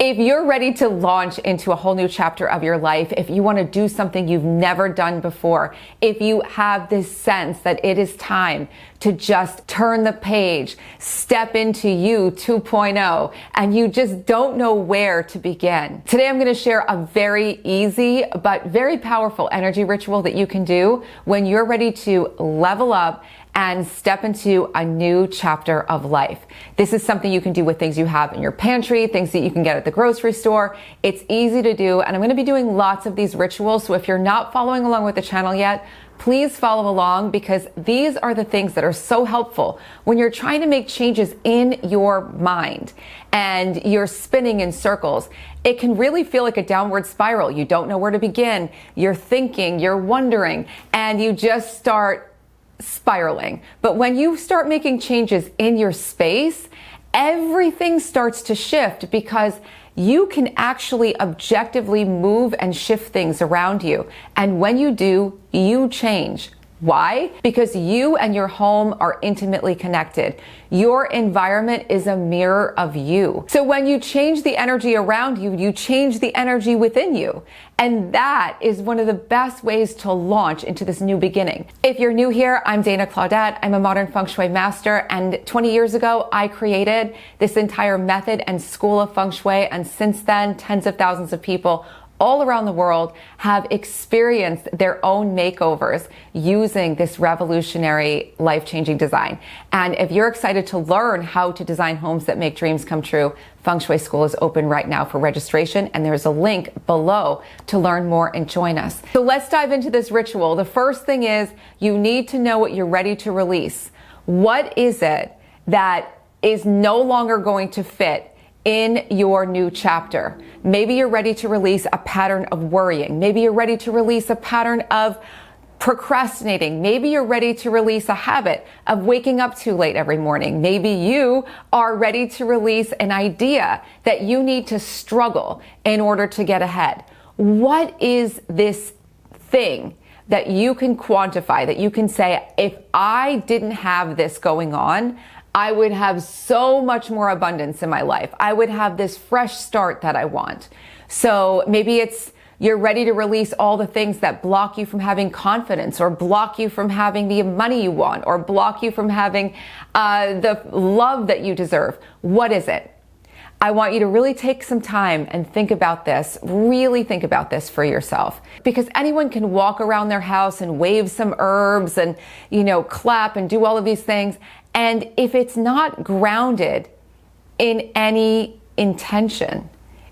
If you're ready to launch into a whole new chapter of your life, if you want to do something you've never done before, if you have this sense that it is time to just turn the page, step into you 2.0, and you just don't know where to begin. Today I'm going to share a very easy but very powerful energy ritual that you can do when you're ready to level up and step into a new chapter of life. This is something you can do with things you have in your pantry, things that you can get at the grocery store. It's easy to do, and I'm going to be doing lots of these rituals. So if you're not following along with the channel yet, please follow along, because these are the things that are so helpful when you're trying to make changes in your mind and you're spinning in circles. It can really feel like a downward spiral. You don't know where to begin. You're thinking, you're wondering, and you just start spiraling. But when you start making changes in your space, everything starts to shift, because you can actually objectively move and shift things around you. And when you do, you change. Why? Because you and your home are intimately connected. Your environment is a mirror of you. So when you change the energy around you, you change the energy within you. And that is one of the best ways to launch into this new beginning. If you're new here, I'm Dana Claudette. I'm a modern Feng Shui master. And 20 years ago, I created this entire method and school of Feng Shui. And since then, tens of thousands of people all around the world have experienced their own makeovers using this revolutionary, life-changing design. And if you're excited to learn how to design homes that make dreams come true, Feng Shui School is open right now for registration, and there's a link below to learn more and join us. So let's dive into this ritual. The first thing is you need to know what you're ready to release. What is it that is no longer going to fit in your new chapter? Maybe you're ready to release a pattern of worrying. Maybe you're ready to release a pattern of procrastinating. Maybe you're ready to release a habit of waking up too late every morning. Maybe you are ready to release an idea that you need to struggle in order to get ahead. What is this thing that you can quantify, that you can say, if I didn't have this going on, I would have so much more abundance in my life. I would have this fresh start that I want. So maybe it's you're ready to release all the things that block you from having confidence, or block you from having the money you want, or block you from having the love that you deserve. What is it? I want you to really take some time and think about this, really think about this for yourself, because anyone can walk around their house and wave some herbs and, clap and do all of these things. And if it's not grounded in any intention,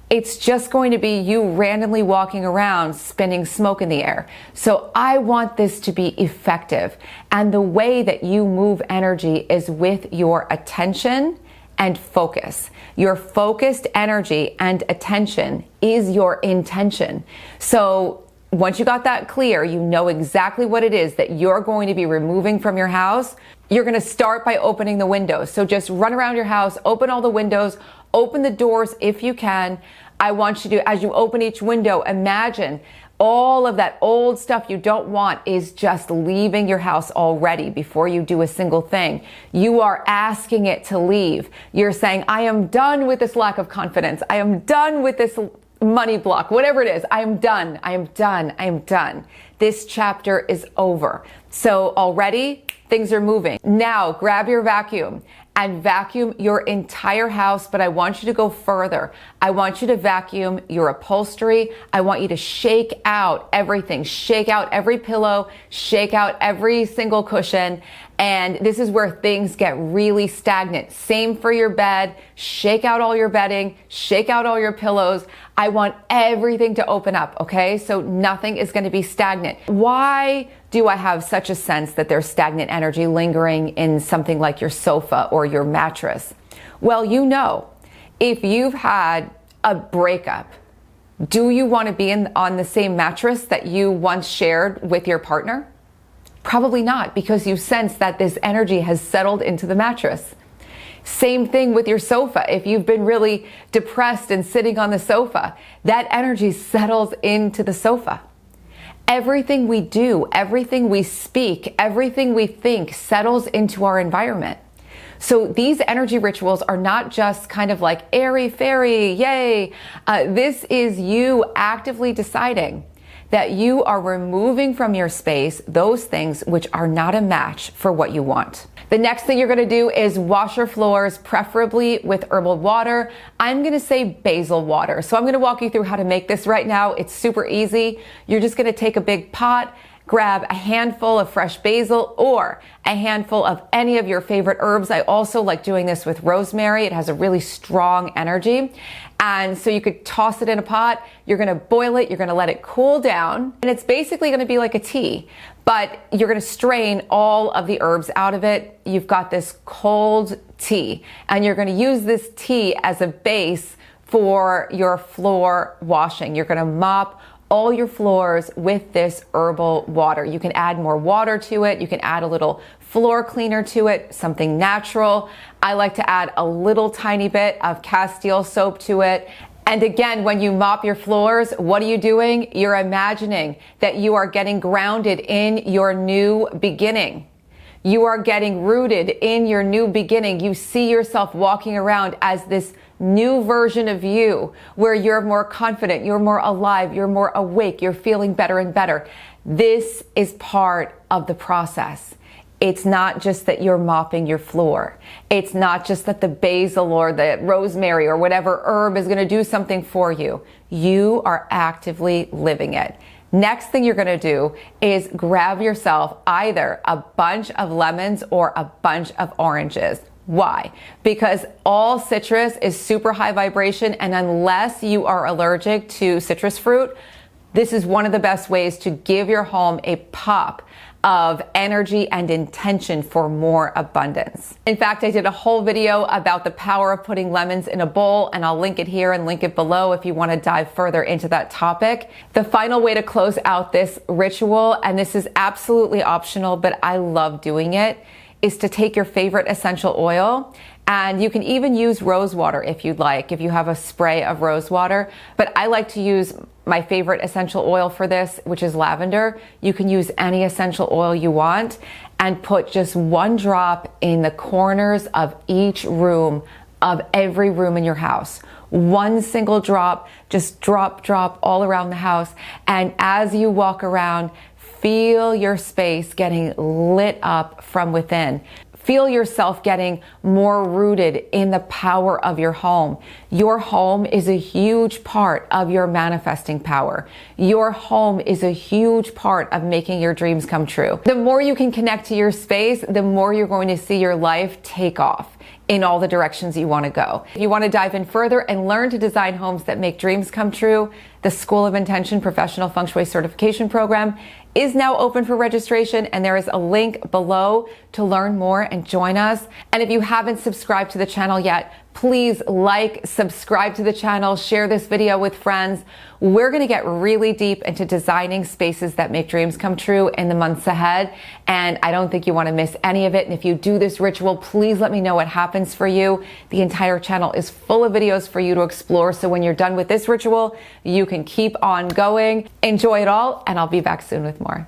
it's just going to be you randomly walking around spinning smoke in the air. So I want this to be effective. And the way that you move energy is with your attention and focus. Your focused energy and attention is your intention. So once you got that clear, you know exactly what it is that you're going to be removing from your house. You're going to start by opening the windows. So just run around your house, open all the windows, open the doors if you can. I want you to, as you open each window, imagine all of that old stuff you don't want is just leaving your house already before you do a single thing. You are asking it to leave. You're saying, I am done with this lack of confidence. I am done with this money block, whatever it is. I am done. I am done. I am done. This chapter is over. So already things are moving. Now grab your vacuum and vacuum your entire house, but I want you to go further. I want you to vacuum your upholstery. I want you to shake out everything. Shake out every pillow, shake out every single cushion. And this is where things get really stagnant. Same for your bed. Shake out all your bedding, shake out all your pillows. I want everything to open up, okay? So nothing is going to be stagnant. Why do I have such a sense that there's stagnant energy lingering in something like your sofa or your mattress? Well, if you've had a breakup, do you want to be on the same mattress that you once shared with your partner? Probably not, because you sense that this energy has settled into the mattress. Same thing with your sofa. If you've been really depressed and sitting on the sofa, that energy settles into the sofa. Everything we do, everything we speak, everything we think settles into our environment. So these energy rituals are not just kind of like airy fairy, yay. This is you actively deciding that you are removing from your space those things which are not a match for what you want. The next thing you're gonna do is wash your floors, preferably with herbal water. I'm gonna say basil water. So I'm gonna walk you through how to make this right now. It's super easy. You're just gonna take a big pot, grab a handful of fresh basil or a handful of any of your favorite herbs. I also like doing this with rosemary. It has a really strong energy. And so you could toss it in a pot. You're going to boil it. You're going to let it cool down. And it's basically going to be like a tea, but you're going to strain all of the herbs out of it. You've got this cold tea, and you're going to use this tea as a base for your floor washing. You're going to mop all your floors with this herbal water. You can add more water to it. You can add a little floor cleaner to it, something natural. I like to add a little tiny bit of Castile soap to it. And again, when you mop your floors, what are you doing? You're imagining that you are getting grounded in your new beginning. You are getting rooted in your new beginning. You see yourself walking around as this new version of you, where you're more confident, you're more alive, you're more awake, you're feeling better and better. This is part of the process. It's not just that you're mopping your floor. It's not just that the basil or the rosemary or whatever herb is going to do something for you. You are actively living it. Next thing you're going to do is grab yourself either a bunch of lemons or a bunch of oranges. Why? Because all citrus is super high vibration, and unless you are allergic to citrus fruit, this is one of the best ways to give your home a pop of energy and intention for more abundance. In fact, I did a whole video about the power of putting lemons in a bowl, and I'll link it here and link it below if you want to dive further into that topic. The final way to close out this ritual, and this is absolutely optional, but I love doing it, is to take your favorite essential oil, and you can even use rose water if you'd like, if you have a spray of rose water. But I like to use my favorite essential oil for this, which is lavender. You can use any essential oil you want and put just one drop in the corners of each room, of every room in your house. One single drop, just drop all around the house. And as you walk around, feel your space getting lit up from within. Feel yourself getting more rooted in the power of your home. Your home is a huge part of your manifesting power. Your home is a huge part of making your dreams come true. The more you can connect to your space, the more you're going to see your life take off in all the directions you want to go. If you want to dive in further and learn to design homes that make dreams come true, the School of Intention Professional Feng Shui Certification Program is now open for registration, and there is a link below to learn more and join us. And if you haven't subscribed to the channel yet, please like, subscribe to the channel, share this video with friends. We're going to get really deep into designing spaces that make dreams come true in the months ahead, and I don't think you want to miss any of it. And if you do this ritual, please let me know what happens for you. The entire channel is full of videos for you to explore, so when you're done with this ritual, you can keep on going. Enjoy it all, and I'll be back soon with more.